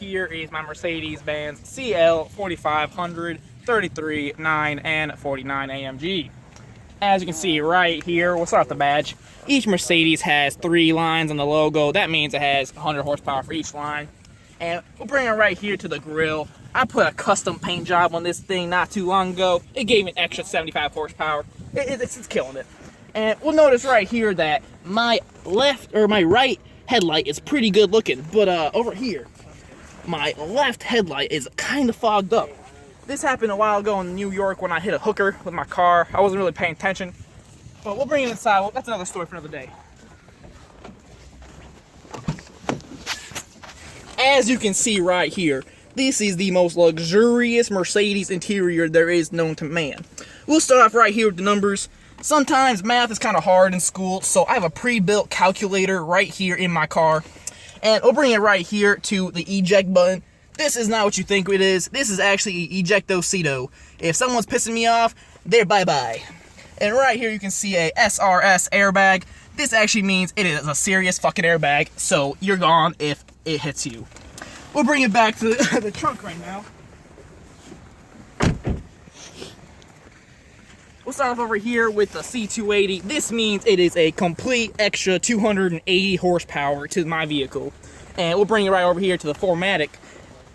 here is my Mercedes-Benz CL 4500 33 9 and 49 AMG. As you can see right here, we'll start with the badge. Each Mercedes has 3 lines on the logo. That means it has 100 horsepower for each line. And we'll bring it right here to the grill. I put a custom paint job on this thing not too long ago. It gave me an extra 75 horsepower. It's killing it. And we'll notice right here that my right headlight is pretty good looking, but over here, my left headlight is kind of fogged up. This happened a while ago in New York when I hit a hooker with my car. I wasn't really paying attention, but we'll bring it inside. Well, that's another story for another day. As you can see right here, this is the most luxurious Mercedes interior there is known to man. We'll start off right here with the numbers. Sometimes math is kind of hard in school, so I have a pre-built calculator right here in my car. And we'll bring it right here to the eject button. This is not what you think it is. This is actually ejectocito. If someone's pissing me off, they're bye-bye. And right here you can see a SRS airbag. This actually means it is a serious fucking airbag, so you're gone if it hits you. We'll bring it back to the trunk right now. We'll start off over here with the C280. This means it is a complete extra 280 horsepower to my vehicle. And we'll bring it right over here to the 4MATIC.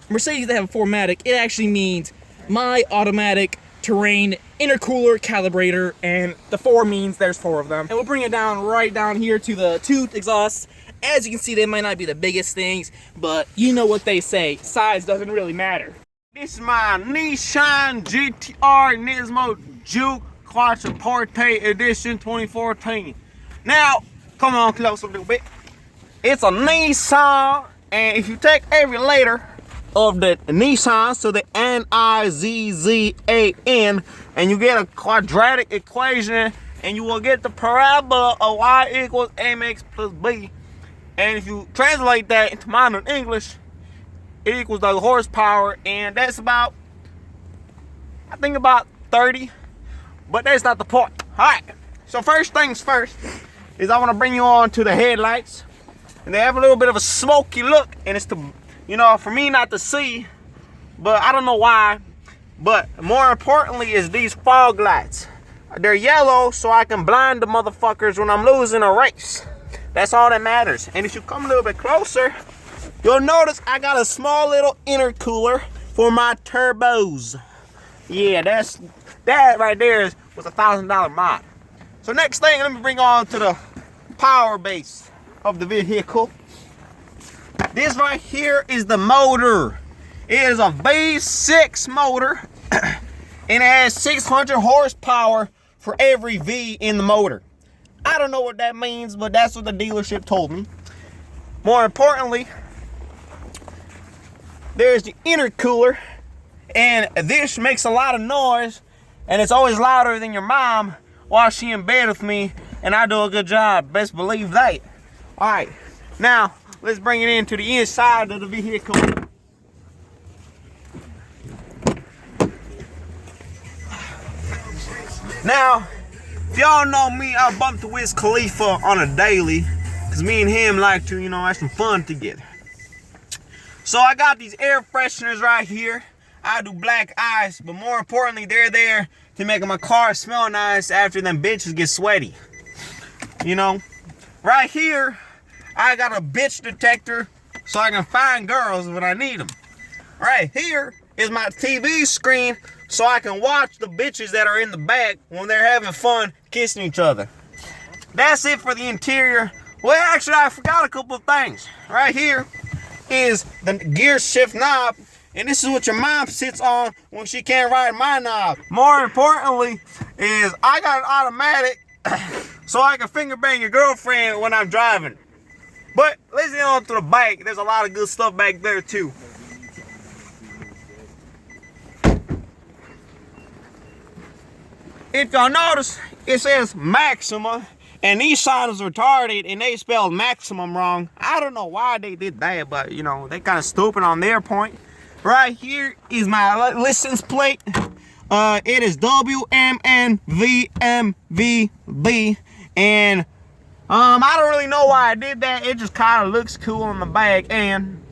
Mercedes that have a 4MATIC, it actually means my automatic terrain intercooler calibrator, and the 4 means there's 4 of them. And we'll bring it down right down here to the tooth exhausts. As you can see, they might not be the biggest things, but you know what they say, size doesn't really matter. This is my Nissan GTR Nismo Juke Quattroporte Edition 2014. Now, come on close a little bit. It's a Nissan, and if you take every letter of the Nissan, so the N-I-Z-Z-A-N, and you get a quadratic equation, and you will get the parabola of y equals mx plus b. And if you translate that into modern English, it equals the horsepower, and that's about, I think about 30, but that's not the point. All right, so first things first is I want to bring you on to the headlights, and they have a little bit of a smoky look, and it's to, you know, for me not to see, but I don't know why. But more importantly is these fog lights. They're yellow so I can blind the motherfuckers when I'm losing a race. That's all that matters. And if you come a little bit closer, you'll notice I got a small little intercooler for my turbos. Yeah, that right there was a $1,000 mod. So next thing, let me bring on to the power base of the vehicle. This right here is the motor. It is a V6 motor, and it has 600 horsepower for every V in the motor. I don't know what that means, but that's what the dealership told me. More importantly, there's the intercooler, and this makes a lot of noise, and it's always louder than your mom while she in bed with me, and I do a good job. Best believe that. All right, now let's bring it into the inside of the vehicle. Now, if y'all know me, I bump to Wiz Khalifa on a daily, because me and him like to, you know, have some fun together. So I got these air fresheners right here. I do black ice, but more importantly, they're there to make my car smell nice after them bitches get sweaty. You know, right here, I got a bitch detector so I can find girls when I need them. Right here is my TV screen so I can watch the bitches that are in the back when they're having fun kissing each other. That's it for the interior. Well, actually, I forgot a couple of things. Right here is the gear shift knob, and this is what your mom sits on when she can't ride my knob. More importantly is I got an automatic so I can finger bang your girlfriend when I'm driving. But let's get on to the bike. There's a lot of good stuff back there too. If y'all notice, it says Maxima, and these signs are retarded, and they spelled maximum wrong. I don't know why they did that, but you know, they kind of stupid on their point. Right here is my license plate. It is WMNVMVB, and I don't really know why I did that. It just kind of looks cool on the back, and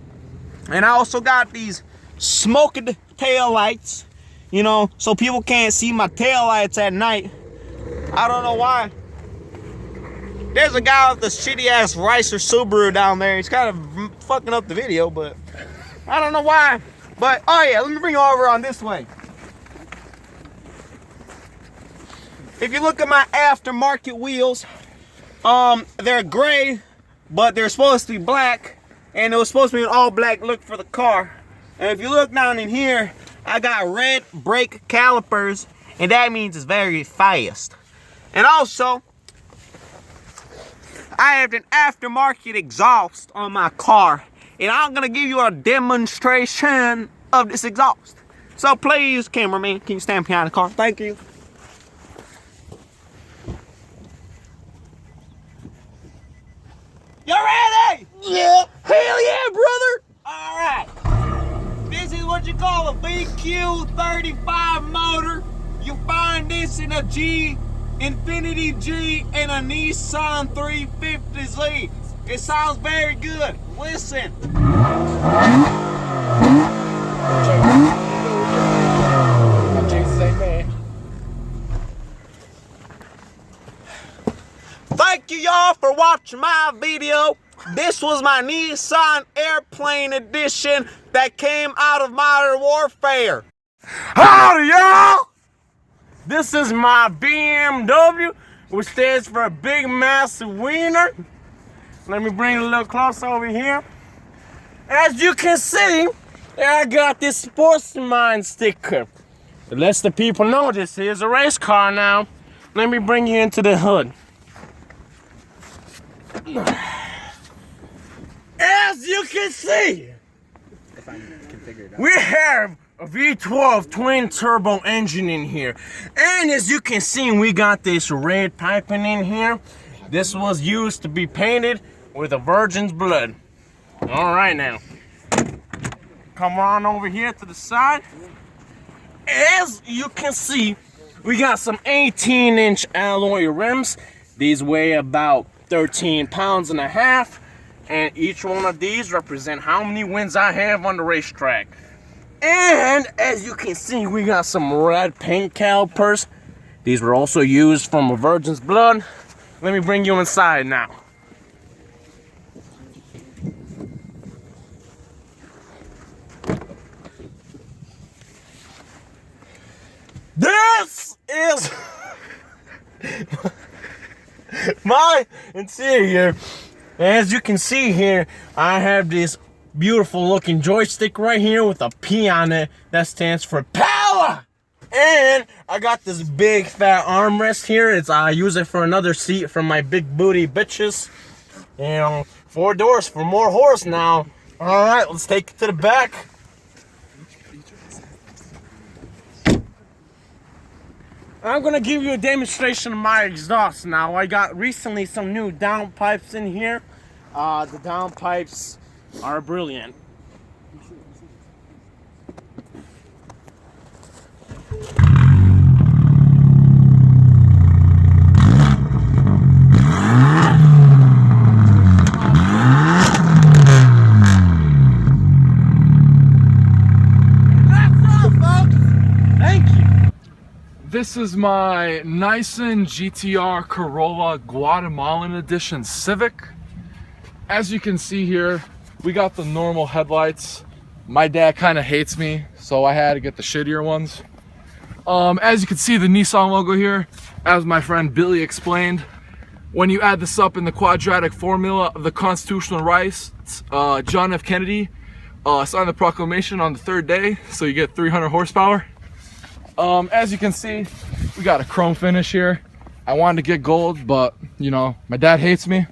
And I also got these smoked tail lights, you know, so people can't see my tail lights at night. I don't know why. There's a guy with this shitty ass Ricer Subaru down there. He's kind of fucking up the video, but I don't know why. But oh yeah, let me bring you over on this way. If you look at my aftermarket wheels, they're gray, but they're supposed to be black, and it was supposed to be an all black look for the car. And if you look down in here, I got red brake calipers, and that means it's very fast. And also, I have an aftermarket exhaust on my car, and I'm gonna give you a demonstration of this exhaust. So please, cameraman, can you stand behind the car? Thank you. You ready? Yeah. Hell yeah, brother! Alright. This is what you call a VQ35 motor. You find this in a G, Infiniti G, and a Nissan 350Z. It sounds very good. Listen. Thank you y'all for watching my video. This was my Nissan Airplane Edition that came out of Modern Warfare. Howdy, y'all! This is my BMW, which stands for a big, massive wiener. Let me bring it a little closer over here. As you can see, I got this Sportsman sticker. It lets the people know this is a race car now. Let me bring you into the hood. As you can see, we have a V12 twin turbo engine in here. And as you can see, we got this red piping in here. This was used to be painted with a virgin's blood. All right now, come on over here to the side. As you can see, we got some 18-inch alloy rims. These weigh about 13 pounds and a half, and each one of these represent how many wins I have on the racetrack. And as you can see, we got some red paint calipers. These were also used from a virgin's blood. Let me bring you inside now. This is my interior. As you can see here, I have this beautiful looking joystick right here with a P on it that stands for power. And I got this big fat armrest here. I use it for another seat for my big booty bitches. You know, 4 doors for more horse now. All right, let's take it to the back. I'm gonna give you a demonstration of my exhaust now. I got recently some new downpipes in here. The downpipes are brilliant. This is my Nissan GTR Corolla Guatemalan Edition Civic. As you can see here, we got the normal headlights. My dad kind of hates me, so I had to get the shittier ones. As you can see, the Nissan logo here, as my friend Billy explained, when you add this up in the quadratic formula of the constitutional rights, John F. Kennedy signed the proclamation on the 3rd day, so you get 300 horsepower. As you can see, we got a chrome finish here. I wanted to get gold, but you know, my dad hates me.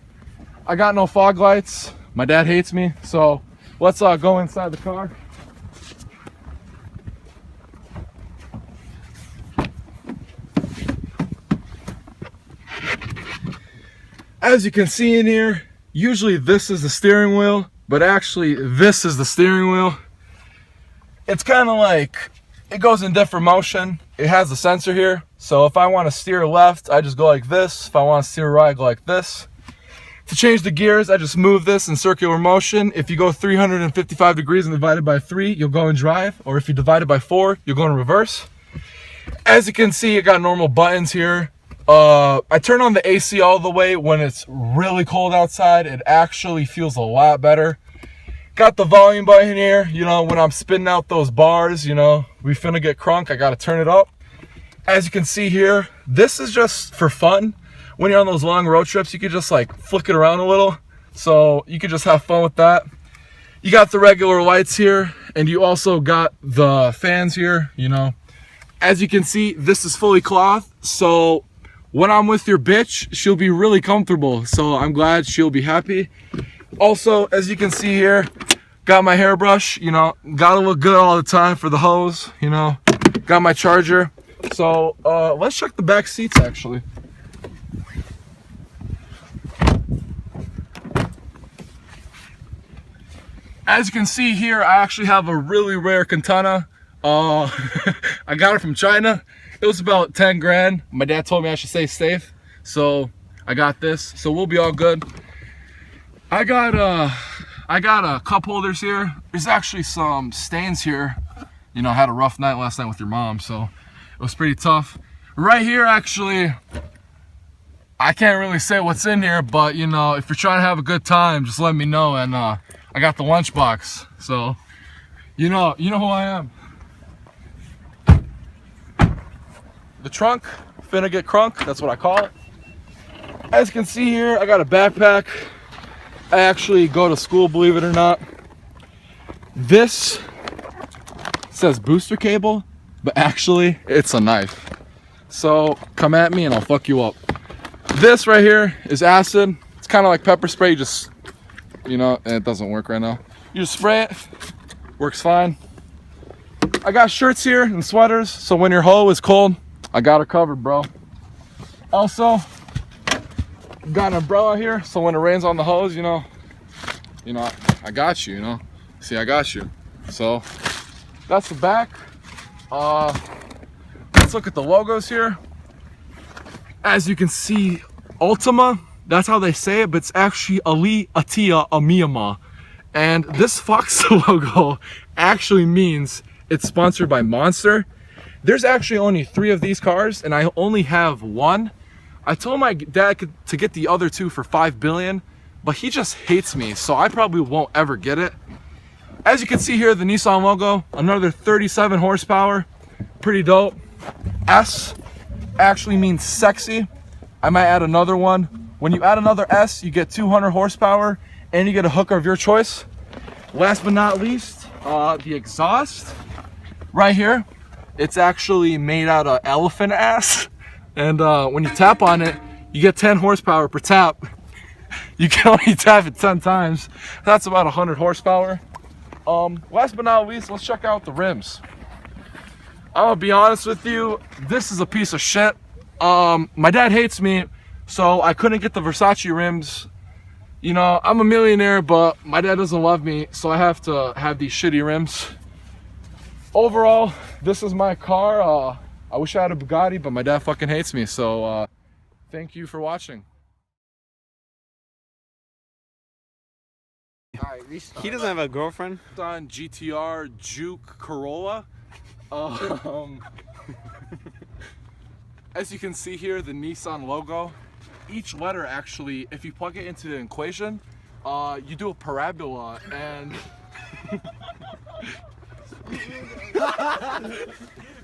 I got no fog lights. My dad hates me. So let's go inside the car. As you can see in here, usually this is the steering wheel, but actually this is the steering wheel. It's kind of like, it goes in different motion. It has a sensor here, so if I want to steer left, I just go like this. If I want to steer right, I go like this. To change the gears, I just move this in circular motion. If you go 355 degrees and divide it by 3, you'll go in drive. Or if you divide it by 4, you'll go in reverse. As you can see, you got normal buttons here. I turn on the AC all the way when it's really cold outside. It actually feels a lot better. Got the volume button here. You know, when I'm spitting out those bars, you know, we finna get crunk, I gotta turn it up. As you can see here, this is just for fun. When you're on those long road trips, you could just like flick it around a little. So you could just have fun with that. You got the regular lights here, and you also got the fans here, you know. As you can see, this is fully cloth. So when I'm with your bitch, she'll be really comfortable. So I'm glad she'll be happy. Also, as you can see here, got my hairbrush, you know, gotta look good all the time for the hose, you know. Got my charger. So let's check the back seats actually. As you can see here, I actually have a really rare katana. I got it from China. It was about 10 grand. My dad told me I should stay safe, so I got this. So we'll be all good. I got a cup holders here. There's actually some stains here. You know, I had a rough night last night with your mom, so it was pretty tough. Right here, actually, I can't really say what's in here, but you know, if you're trying to have a good time, just let me know. And I got the lunchbox, so you know who I am. The trunk, finna get crunk, that's what I call it. As you can see here, I got a backpack. I actually go to school, believe it or not. This says booster cable, but actually it's a knife. So come at me and I'll fuck you up. This right here is acid. It's kind of like pepper spray. You just, you know, and it doesn't work right now. You just spray it, works fine. I got shirts here and sweaters, so when your hoe is cold, I got her covered, bro. Also, got an umbrella here, so when it rains on the hose, you know, I got you, you know. See, I got you. So that's the back. Let's look at the logos here. As you can see, Ultima, that's how they say it, but it's actually Ali Atia Amiyama. And this Fox logo actually means it's sponsored by Monster. There's actually only 3 of these cars, and I only have 1. I told my dad to get the other 2 for $5 billion, but he just hates me, so I probably won't ever get it. As you can see here, the Nissan logo, another 37 horsepower, pretty dope. S actually means sexy. I might add another one. When you add another S, you get 200 horsepower, and you get a hooker of your choice. Last but not least, the exhaust right here. It's actually made out of elephant ass. And when you tap on it, you get 10 horsepower per tap. You can only tap it 10 times. That's about 100 horsepower. Last but not least, let's check out the rims. I'm gonna be honest with you, this is a piece of shit. My dad hates me, so I couldn't get the Versace rims. You know, I'm a millionaire, but my dad doesn't love me, so I have to have these shitty rims. Overall, this is my car. I wish I had a Bugatti, but my dad fucking hates me, so thank you for watching. He doesn't have a girlfriend. On GTR Juke Corolla. As you can see here, the Nissan logo. Each letter actually, if you plug it into the equation, you do a parabola, and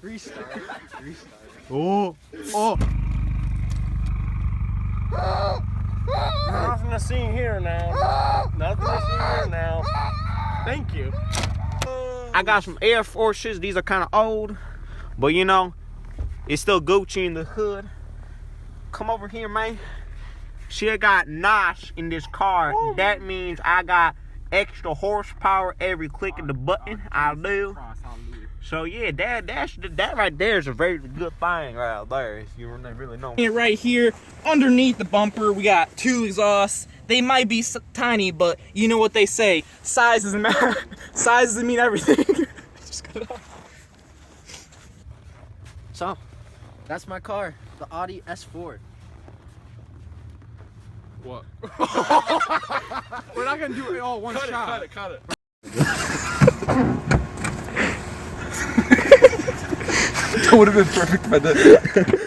Restart. Nothing to see here now. Nothing to see here now. Thank you. I got some Air Forces. These are kind of old, but you know, it's still Gucci in the hood. Come over here, man. She got notch in this car. That means I got extra horsepower every click of the button. I do. So yeah, that right there is a very good thing right there. If you really know. Right here, underneath the bumper, we got 2 exhausts. They might be tiny, but you know what they say: size doesn't matter. Size doesn't mean everything. Just cut it off. So, that's my car, the Audi S4. What? We're not gonna do it all one shot. Cut it. That would have been perfect if I did.